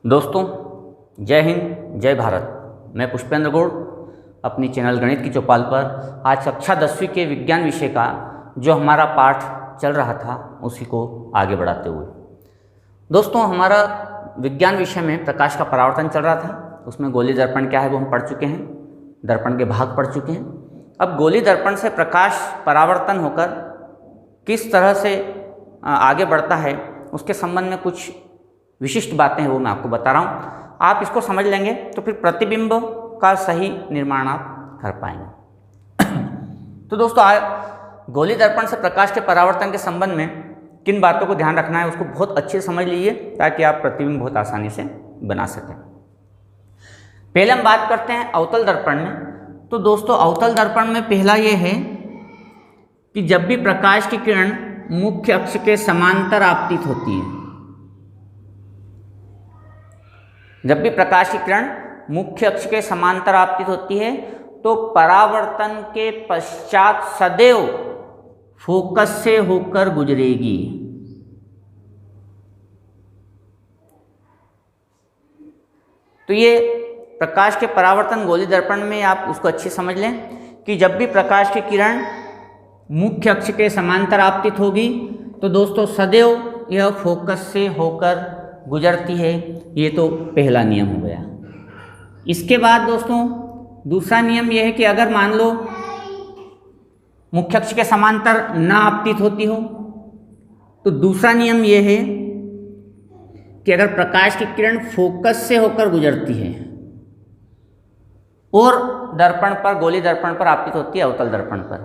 दोस्तों, जय हिंद, जय भारत। मैं पुष्पेंद्र गौड़ अपनी चैनल गणित की चौपाल पर आज कक्षा 10वीं के विज्ञान विषय का जो हमारा पाठ चल रहा था उसी को आगे बढ़ाते हुए दोस्तों, हमारा विज्ञान विषय में प्रकाश का परावर्तन चल रहा था। उसमें गोलीय दर्पण क्या है वो हम पढ़ चुके हैं, दर्पण के भाग पढ़ चुके हैं। अब गोलीय दर्पण से प्रकाश परावर्तन होकर किस तरह से आगे बढ़ता है उसके संबंध में कुछ विशिष्ट बातें हैं वो मैं आपको बता रहा हूँ। आप इसको समझ लेंगे तो फिर प्रतिबिंब का सही निर्माण आप कर पाएंगे। तो दोस्तों, गोलीय दर्पण से प्रकाश के परावर्तन के संबंध में किन बातों को ध्यान रखना है उसको बहुत अच्छे से समझ लीजिए ताकि आप प्रतिबिंब बहुत आसानी से बना सकें। पहले हम बात करते हैं अवतल दर्पण में। तो दोस्तों, अवतल दर्पण में पहला ये है कि जब भी प्रकाश की किरण मुख्य अक्ष के समांतर आपतित होती है, जब भी प्रकाश की किरण मुख्य अक्ष के समांतर आपतित होती है तो परावर्तन के पश्चात सदैव फोकस से होकर गुजरेगी। तो ये प्रकाश के परावर्तन गोलीय दर्पण में आप उसको अच्छे समझ लें कि जब भी प्रकाश की किरण मुख्य अक्ष के समांतर आपतित होगी तो दोस्तों सदैव यह फोकस से होकर गुजरती है। ये तो पहला नियम हो गया। इसके बाद दोस्तों दूसरा नियम यह है कि अगर मान लो मुख्य अक्ष के समांतर ना आपतित होती हो तो दूसरा नियम यह है कि अगर प्रकाश की किरण फोकस से होकर गुजरती है और दर्पण पर, गोलीय दर्पण पर आपतित होती है अवतल दर्पण पर,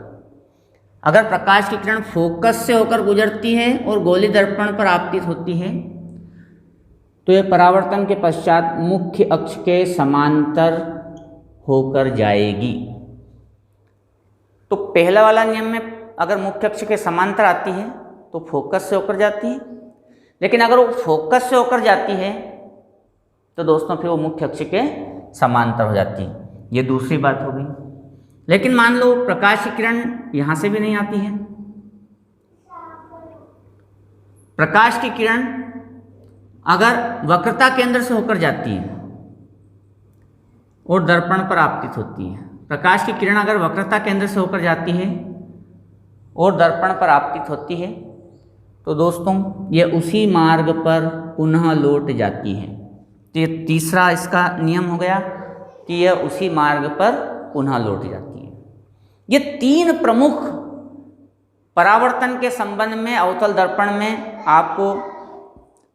अगर प्रकाश की किरण फोकस से होकर गुजरती है और गोलीय दर्पण पर आपतित होती है तो यह परावर्तन के पश्चात मुख्य अक्ष के समांतर होकर जाएगी। तो पहला वाला नियम में अगर मुख्य अक्ष के समांतर आती है तो फोकस से होकर जाती है, लेकिन अगर वो फोकस से होकर जाती है तो दोस्तों फिर वो मुख्य अक्ष के समांतर हो जाती है। ये दूसरी बात हो गई। लेकिन मान लो प्रकाश की किरण यहां से भी नहीं आती है, प्रकाश की किरण अगर वक्रता केंद्र से होकर जाती है और दर्पण पर आपतित होती है, प्रकाश की किरण अगर वक्रता केंद्र से होकर जाती है और दर्पण पर आपतित होती है तो दोस्तों ये उसी मार्ग पर पुनः लौट जाती है। तो ये तीसरा इसका नियम हो गया कि यह उसी मार्ग पर पुनः लौट जाती है। ये तीन प्रमुख परावर्तन के संबंध में अवतल दर्पण में आपको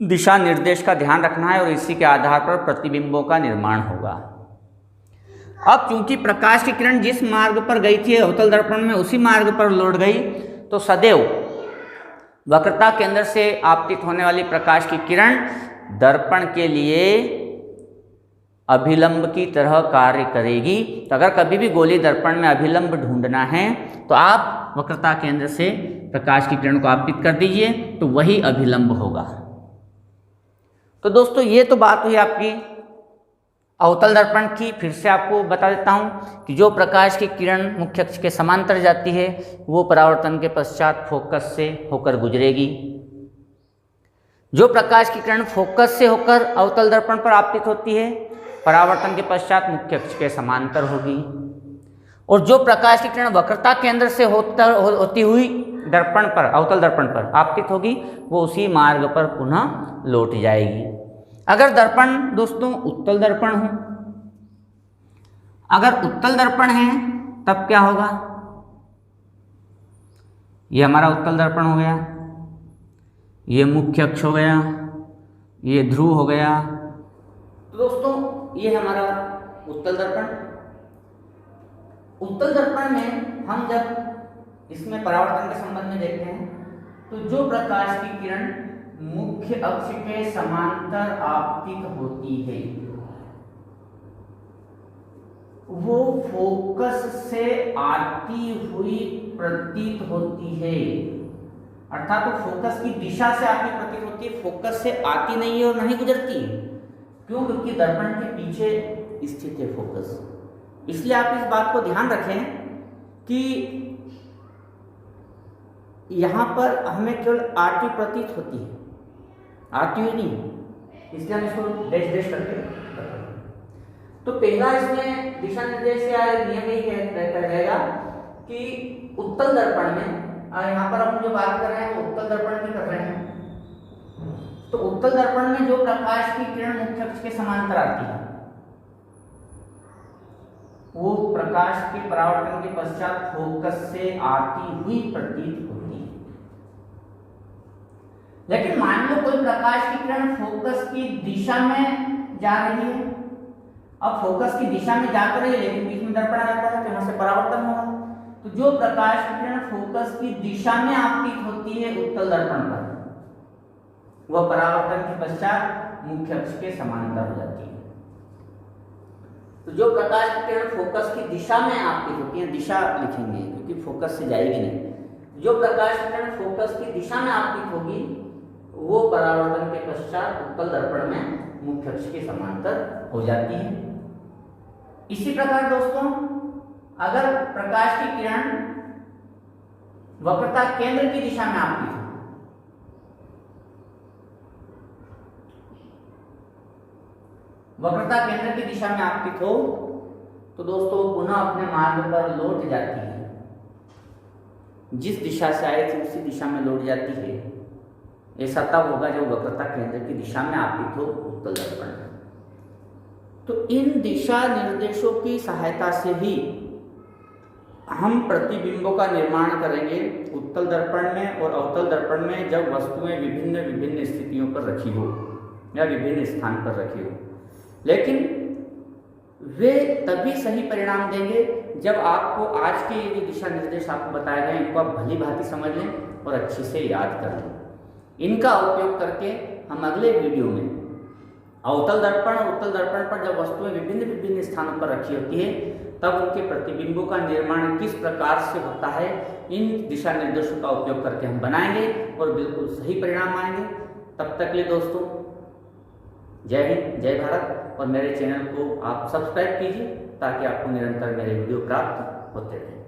दिशा निर्देश का ध्यान रखना है और इसी के आधार पर प्रतिबिंबों का निर्माण होगा। अब चूंकि प्रकाश की किरण जिस मार्ग पर गई थी अवतल दर्पण में उसी मार्ग पर लौट गई तो सदैव वक्रता केंद्र से आपतित होने वाली प्रकाश की किरण दर्पण के लिए अभिलंब की तरह कार्य करेगी। तो अगर कभी भी गोलीय दर्पण में अभिलंब ढूंढना है तो आप वक्रता केंद्र से प्रकाश की किरण को आपतित कर दीजिए तो वही अभिलंब होगा। तो दोस्तों ये तो बात हुई आपकी अवतल दर्पण की। फिर से आपको बता देता हूँ कि जो प्रकाश की किरण मुख्य अक्ष के समांतर जाती है वो परावर्तन के पश्चात फोकस से होकर गुजरेगी। जो प्रकाश की किरण फोकस से होकर अवतल दर्पण पर आपतित होती है परावर्तन के पश्चात मुख्य अक्ष के समांतर होगी। और जो प्रकाश की किरण वक्रता केंद्र से होती हुई दर्पण पर, अवतल दर्पण पर आपतित होगी वो उसी मार्ग पर पुनः लौट जाएगी। अगर दर्पण दोस्तों उत्तल दर्पण हो, अगर उत्तल दर्पण है तब क्या होगा? ये हमारा उत्तल दर्पण हो गया, ये मुख्य अक्ष हो गया, ये ध्रुव हो गया। तो दोस्तों ये हमारा उत्तल दर्पण। उत्तल दर्पण में हम जब इसमें परावर्तन के संबंध में देखते हैं तो जो प्रकाश की किरण मुख्य अक्ष के समांतर आपतित होती है वो फोकस से आती हुई प्रतीत होती है। अर्थात तो फोकस की दिशा से आती प्रतीत होती है, फोकस से आती नहीं है और नहीं गुजरती है। क्यों? क्योंकि दर्पण के पीछे स्थित है फोकस। इसलिए आप इस बात को ध्यान रखें कि यहाँ पर हमें केवल आती प्रतीत होती है, आती हुई नहीं। इसलिए हम इसको डैश डैश करके रखेंगे। तो पहला इसमें दिशा निर्देश या नियम यही रहेगा कि उत्तल दर्पण में, यहाँ पर हम जो बात कर रहे हैं वो उत्तल दर्पण की कर रहे हैं, तो उत्तल दर्पण में जो प्रकाश की किरण मुख्य अक्ष के समांतर आती है वो प्रकाश के परावर्तन के पश्चात फोकस से आती हुई प्रतीत होती है। लेकिन मान लो कोई प्रकाश की किरण फोकस की दिशा में जा रही है, अब फोकस की दिशा में जा तो रही है लेकिन बीच में दर्पण आ जाता है तो यहाँ से परावर्तन होगा। तो जो प्रकाश की किरण फोकस की दिशा में आपतित होती है उत्तल दर्पण पर, वह परावर्तन के पश्चात मुख्य अक्ष के समांतर हो जाती है। तो जो प्रकाश की किरण फोकस की दिशा में आपतित होती है, दिशा लिखेंगे क्योंकि फोकस से जाएगी नहीं, जो प्रकाश की किरण फोकस की दिशा में आपतित होगी वो परावर्तन के पश्चात उत्तल दर्पण में मुख्य अक्ष के समांतर हो जाती है। इसी प्रकार दोस्तों, अगर प्रकाश की किरण वक्रता केंद्र की दिशा में आपतित हो, वक्रता केंद्र की दिशा में आपतित हो तो दोस्तों पुनः अपने मार्ग पर लौट जाती है, जिस दिशा से आई थी उसी दिशा में लौट जाती है। ऐसा तब होगा जब वक्रता केंद्र की दिशा में आपतित हो उत्तल दर्पण। तो इन दिशा निर्देशों की सहायता से ही हम प्रतिबिंबों का निर्माण करेंगे उत्तल दर्पण में और अवतल दर्पण में, जब वस्तुएं विभिन्न विभिन्न स्थितियों पर रखी हो या विभिन्न स्थान पर रखी हो। लेकिन वे तभी सही परिणाम देंगे जब आपको आज के ये जो दिशा निर्देश आपको बताए गए इनको आप भली भांति समझ लें और अच्छे से याद कर लें। इनका उपयोग करके हम अगले वीडियो में अवतल दर्पण और उत्तल दर्पण पर जब वस्तुएं विभिन्न विभिन्न स्थानों पर रखी होती है तब उनके प्रतिबिंबों का निर्माण किस प्रकार से होता है, इन दिशा निर्देशों का उपयोग करके हम बनाएंगे और बिल्कुल सही परिणाम आएंगे। तब तक के लिए दोस्तों जय हिंद, जय भारत, और मेरे चैनल को आप सब्सक्राइब कीजिए ताकि आपको निरंतर मेरे वीडियो प्राप्त होते रहें।